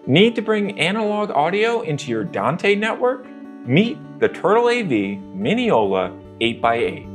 Need to bring analog audio into your Dante network? Meet the Turtle AV Mineola 8x8.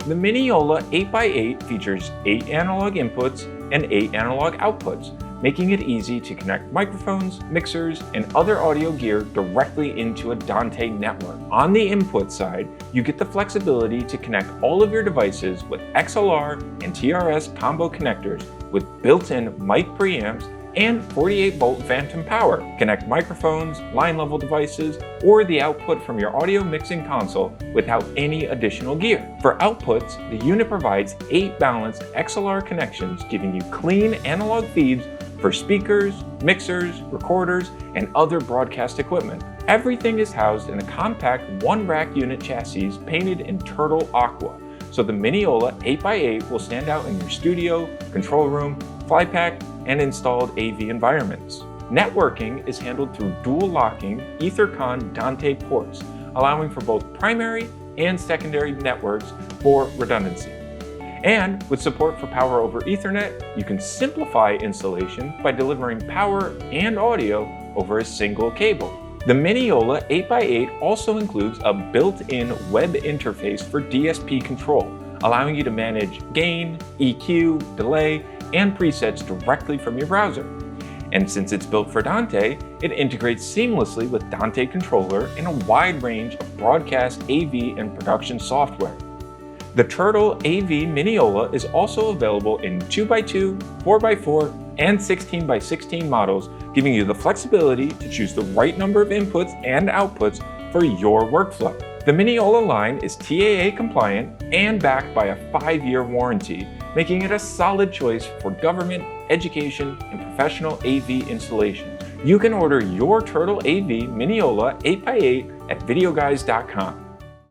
The Mineola 8x8 features 8 analog inputs and 8 analog outputs, making it easy to connect microphones, mixers, and other audio gear directly into a Dante network. On the input side, you get the flexibility to connect all of your devices with XLR and TRS combo connectors with built-in mic preamps and 48-volt phantom power. Connect microphones, line-level devices, or the output from your audio mixing console without any additional gear. For outputs, the unit provides 8 balanced XLR connections, giving you clean analog feeds for speakers, mixers, recorders, and other broadcast equipment. Everything is housed in a compact one-rack unit chassis painted in turtle aqua, so the Mineola 8x8 will stand out in your studio, control room, flypack, and installed AV environments. Networking is handled through dual locking etherCON Dante ports, allowing for both primary and secondary networks for redundancy. And with support for power over Ethernet, you can simplify installation by delivering power and audio over a single cable. The Mineola 8x8 also includes a built-in web interface for DSP control, allowing you to manage gain, EQ, delay, and presets directly from your browser. And since it's built for Dante, it integrates seamlessly with Dante Controller in a wide range of broadcast AV and production software. The Turtle AV Mineola is also available in 2x2, 4x4, and 16x16 models, giving you the flexibility to choose the right number of inputs and outputs for your workflow. The Mineola line is TAA compliant and backed by a 5-year warranty, making it a solid choice for government, education, and professional AV installations. You can order your Turtle AV Mineola 8x8 at Videoguys.com.